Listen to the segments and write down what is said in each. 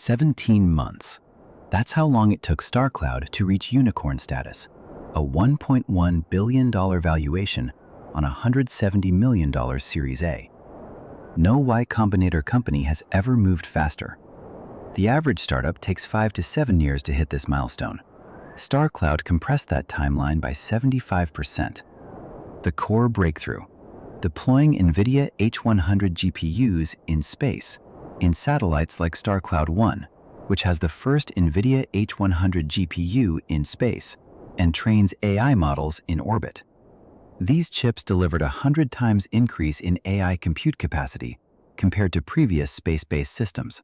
17 months. That's how long it took StarCloud to reach unicorn status, a $1.1 billion valuation on a $170 million Series A. No Y Combinator company has ever moved faster. The average startup takes 5 to 7 years to hit this milestone. StarCloud compressed that timeline by 75%. The core breakthrough: deploying Nvidia H100 GPUs in space, in satellites like StarCloud 1, which has the first Nvidia H100 GPU in space and trains AI models in orbit. These chips delivered a 100 times increase in AI compute capacity compared to previous space-based systems.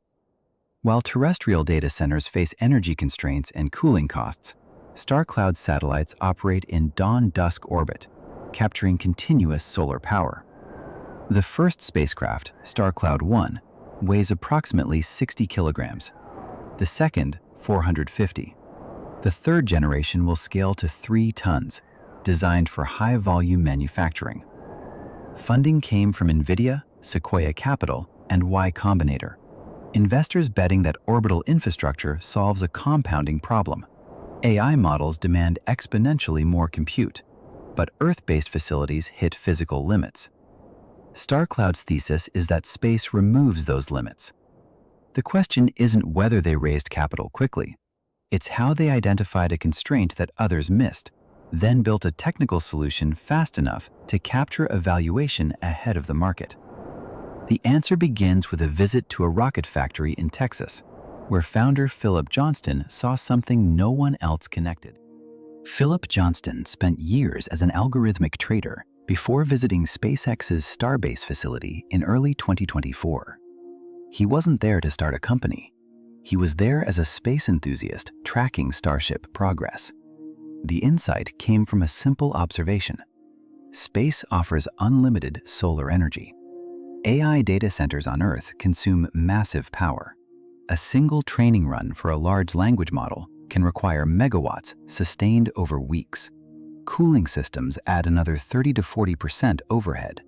While terrestrial data centers face energy constraints and cooling costs, StarCloud satellites operate in dawn-dusk orbit, capturing continuous solar power. The first spacecraft, StarCloud 1, weighs approximately 60 kilograms. The second, 450. The third generation will scale to 3 tons, designed for high-volume manufacturing. Funding came from Nvidia, Sequoia Capital, and Y Combinator, investors betting that orbital infrastructure solves a compounding problem. AI models demand exponentially more compute, but Earth-based facilities hit physical limits. StarCloud's thesis is that space removes those limits. The question isn't whether they raised capital quickly. It's how they identified a constraint that others missed, then built a technical solution fast enough to capture a valuation ahead of the market. The answer begins with a visit to a rocket factory in Texas, where founder Philip Johnston saw something no one else connected. Philip Johnston spent years as an algorithmic trader before visiting SpaceX's Starbase facility in early 2024. He wasn't there to start a company. He was there as a space enthusiast tracking Starship progress. The insight came from a simple observation: space offers unlimited solar energy. AI data centers on Earth consume massive power. A single training run for a large language model can require megawatts sustained over weeks. Cooling systems add another 30 to 40% overhead.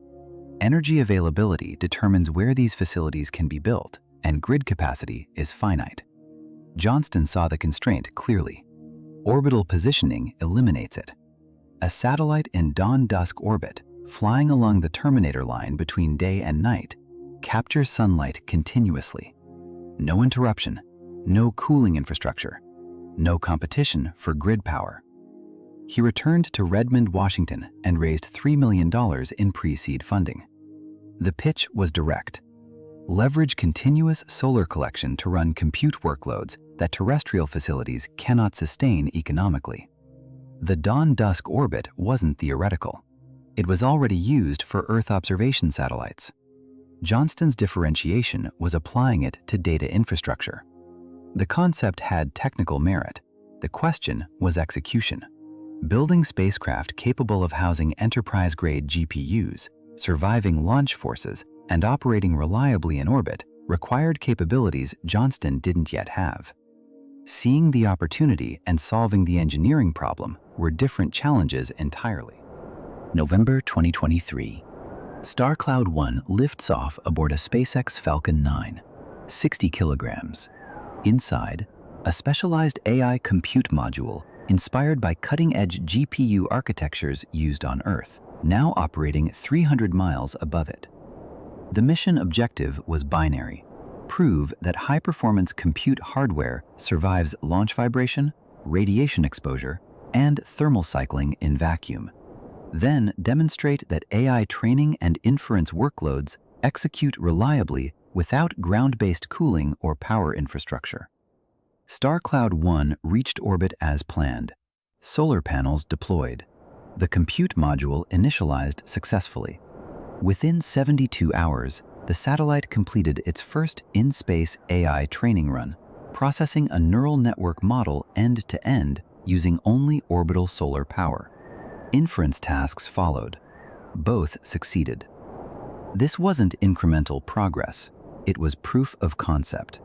Energy availability determines where these facilities can be built, and grid capacity is finite. Johnston saw the constraint clearly. Orbital positioning eliminates it. A satellite in dawn-dusk orbit, flying along the terminator line between day and night, captures sunlight continuously. No interruption, no cooling infrastructure, no competition for grid power. He returned to Redmond, Washington, and raised $3 million in pre-seed funding. The pitch was direct. Leverage continuous solar collection to run compute workloads that terrestrial facilities cannot sustain economically. The dawn-dusk orbit wasn't theoretical. It was already used for Earth observation satellites. Johnston's differentiation was applying it to data infrastructure. The concept had technical merit. The question was execution. Building spacecraft capable of housing enterprise-grade GPUs, surviving launch forces, and operating reliably in orbit required capabilities Johnston didn't yet have. Seeing the opportunity and solving the engineering problem were different challenges entirely. November 2023. StarCloud 1 lifts off aboard a SpaceX Falcon 9, 60 kilograms. Inside, a specialized AI compute module inspired by cutting-edge GPU architectures used on Earth, now operating 300 miles above it. The mission objective was binary: prove that high-performance compute hardware survives launch vibration, radiation exposure, and thermal cycling in vacuum. Then demonstrate that AI training and inference workloads execute reliably without ground-based cooling or power infrastructure. StarCloud 1 reached orbit as planned. Solar panels deployed. The compute module initialized successfully. Within 72 hours, the satellite completed its first in-space AI training run, processing a neural network model end-to-end using only orbital solar power. Inference tasks followed. Both succeeded. This wasn't incremental progress. It was proof of concept.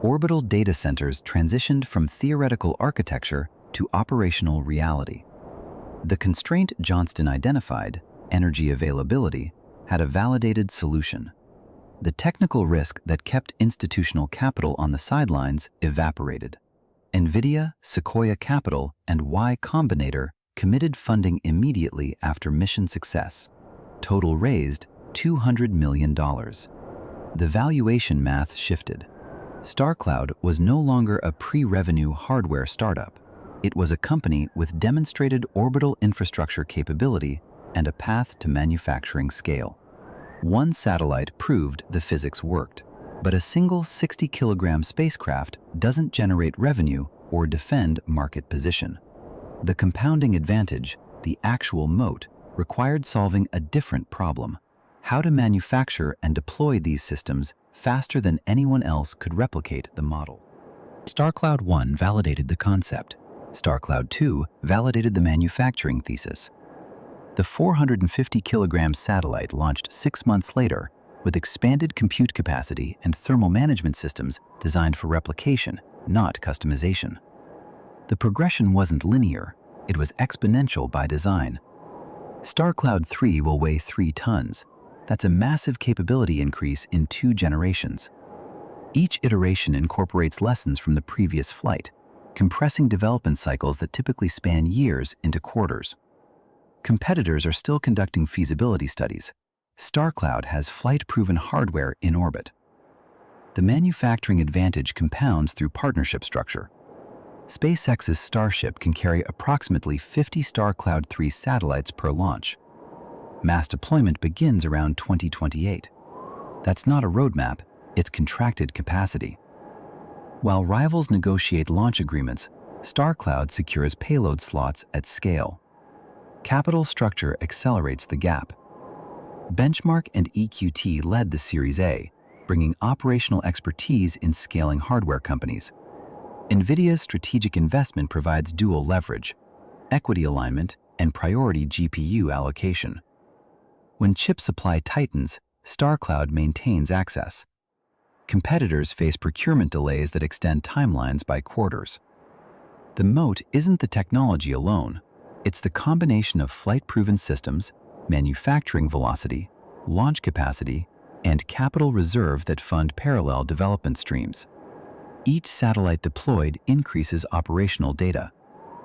Orbital data centers transitioned from theoretical architecture to operational reality. The constraint Johnston identified, energy availability, had a validated solution. The technical risk that kept institutional capital on the sidelines evaporated. Nvidia, Sequoia Capital, and Y Combinator committed funding immediately after mission success. Total raised $200 million. The valuation math shifted. StarCloud was no longer a pre-revenue hardware startup. It was a company with demonstrated orbital infrastructure capability and a path to manufacturing scale. One satellite proved the physics worked, but a single 60-kilogram spacecraft doesn't generate revenue or defend market position. The compounding advantage, the actual moat, required solving a different problem: how to manufacture and deploy these systems faster than anyone else could replicate the model. StarCloud 1 validated the concept. StarCloud 2 validated the manufacturing thesis. The 450-kilogram satellite launched 6 months later with expanded compute capacity and thermal management systems designed for replication, not customization. The progression wasn't linear, it was exponential by design. StarCloud 3 will weigh 3 tons. That's a massive capability increase in 2 generations. Each iteration incorporates lessons from the previous flight, compressing development cycles that typically span years into quarters. Competitors are still conducting feasibility studies. StarCloud has flight-proven hardware in orbit. The manufacturing advantage compounds through partnership structure. SpaceX's Starship can carry approximately 50 StarCloud 3 satellites per launch. Mass deployment begins around 2028. That's not a roadmap, it's contracted capacity. While rivals negotiate launch agreements, StarCloud secures payload slots at scale. Capital structure accelerates the gap. Benchmark and EQT led the Series A, bringing operational expertise in scaling hardware companies. Nvidia's strategic investment provides dual leverage, equity alignment, and priority GPU allocation. When chip supply tightens, StarCloud maintains access. Competitors face procurement delays that extend timelines by quarters. The moat isn't the technology alone. It's the combination of flight-proven systems, manufacturing velocity, launch capacity, and capital reserve that fund parallel development streams. Each satellite deployed increases operational data.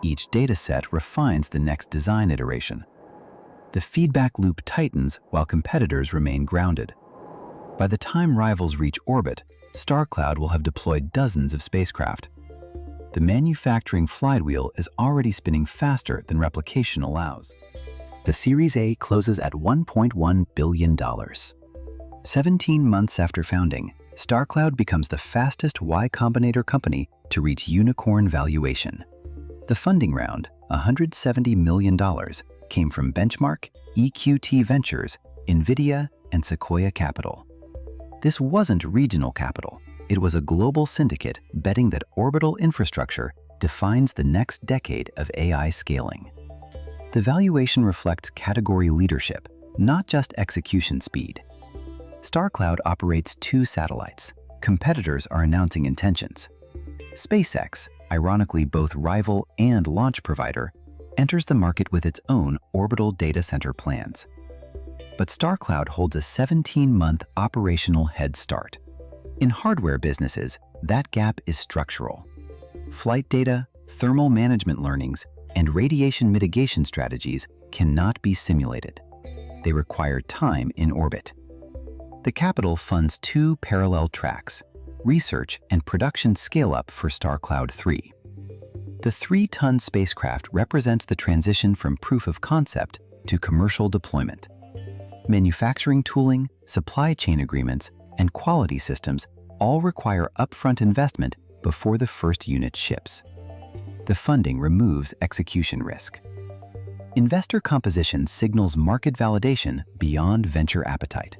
Each data set refines the next design iteration. The feedback loop tightens while competitors remain grounded. By the time rivals reach orbit, StarCloud will have deployed dozens of spacecraft. The manufacturing flywheel is already spinning faster than replication allows. The Series A closes at $1.1 billion. 17 months after founding, StarCloud becomes the fastest Y Combinator company to reach unicorn valuation. The funding round, $170 million, came from Benchmark, EQT Ventures, Nvidia, and Sequoia Capital. This wasn't regional capital. It was a global syndicate betting that orbital infrastructure defines the next decade of AI scaling. The valuation reflects category leadership, not just execution speed. StarCloud operates 2 satellites. Competitors are announcing intentions. SpaceX, ironically both rival and launch provider, enters the market with its own orbital data center plans. But StarCloud holds a 17-month operational head start. In hardware businesses, that gap is structural. Flight data, thermal management learnings, and radiation mitigation strategies cannot be simulated. They require time in orbit. The capital funds 2 parallel tracks: research and production scale-up for StarCloud 3. The 3-ton spacecraft represents the transition from proof of concept to commercial deployment. Manufacturing tooling, supply chain agreements, and quality systems all require upfront investment before the first unit ships. The funding removes execution risk. Investor composition signals market validation beyond venture appetite.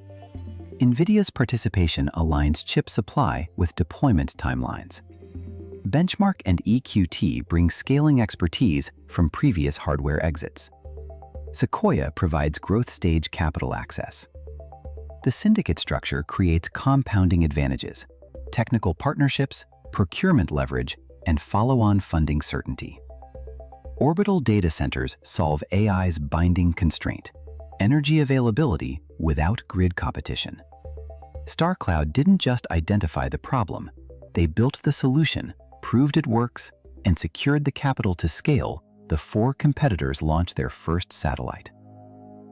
Nvidia's participation aligns chip supply with deployment timelines. Benchmark and EQT bring scaling expertise from previous hardware exits. Sequoia provides growth stage capital access. The syndicate structure creates compounding advantages: technical partnerships, procurement leverage, and follow-on funding certainty. Orbital data centers solve AI's binding constraint: energy availability without grid competition. StarCloud didn't just identify the problem. They built the solution, proved it works, and secured the capital to scale before competitors launched their first satellite.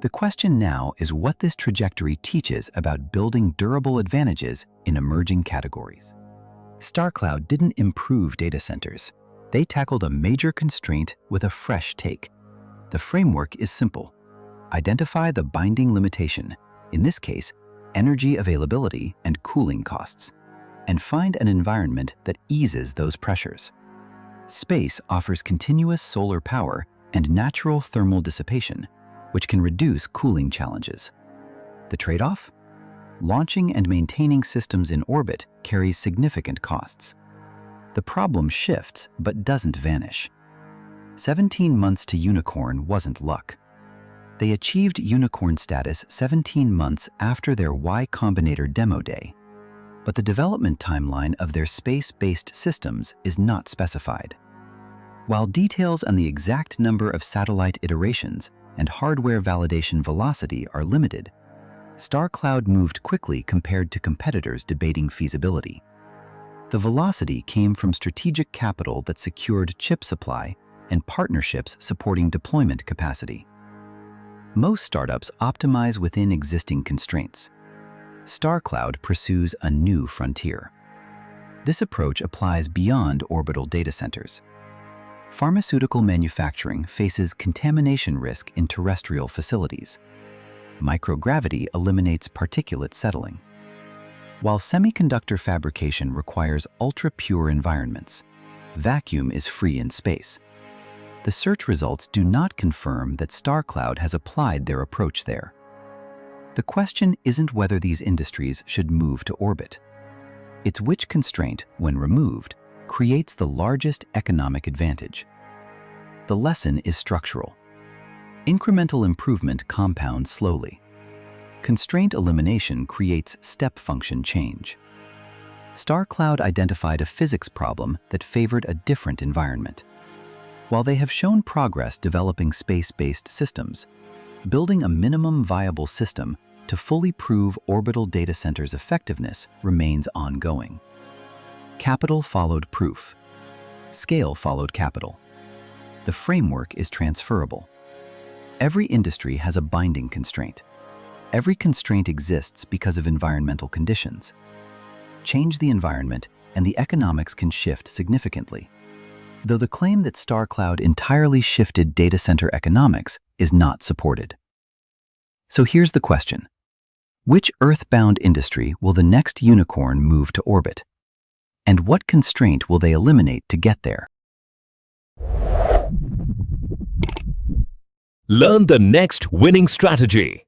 The question now is what this trajectory teaches about building durable advantages in emerging categories. StarCloud didn't improve data centers. They tackled a major constraint with a fresh take. The framework is simple. Identify the binding limitation, in this case, energy availability and cooling costs, and find an environment that eases those pressures. Space offers continuous solar power and natural thermal dissipation, which can reduce cooling challenges. The trade-off? Launching and maintaining systems in orbit carries significant costs. The problem shifts but doesn't vanish. 17 months to unicorn wasn't luck. They achieved unicorn status 17 months after their Y Combinator demo day, but the development timeline of their space-based systems is not specified. While details on the exact number of satellite iterations and hardware validation velocity are limited, StarCloud moved quickly compared to competitors debating feasibility. The velocity came from strategic capital that secured chip supply and partnerships supporting deployment capacity. Most startups optimize within existing constraints. StarCloud pursues a new frontier. This approach applies beyond orbital data centers. Pharmaceutical manufacturing faces contamination risk in terrestrial facilities. Microgravity eliminates particulate settling. While semiconductor fabrication requires ultra-pure environments, vacuum is free in space. The search results do not confirm that StarCloud has applied their approach there. The question isn't whether these industries should move to orbit. It's which constraint, when removed, creates the largest economic advantage. The lesson is structural. Incremental improvement compounds slowly. Constraint elimination creates step function change. StarCloud identified a physics problem that favored a different environment. While they have shown progress developing space-based systems, building a minimum viable system to fully prove orbital data centers' effectiveness remains ongoing. Capital followed proof. Scale followed capital. The framework is transferable. Every industry has a binding constraint. Every constraint exists because of environmental conditions. Change the environment, and the economics can shift significantly. Though the claim that StarCloud entirely shifted data center economics is not supported. So here's the question. Which earthbound industry will the next unicorn move to orbit? And what constraint will they eliminate to get there? Learn the next winning strategy.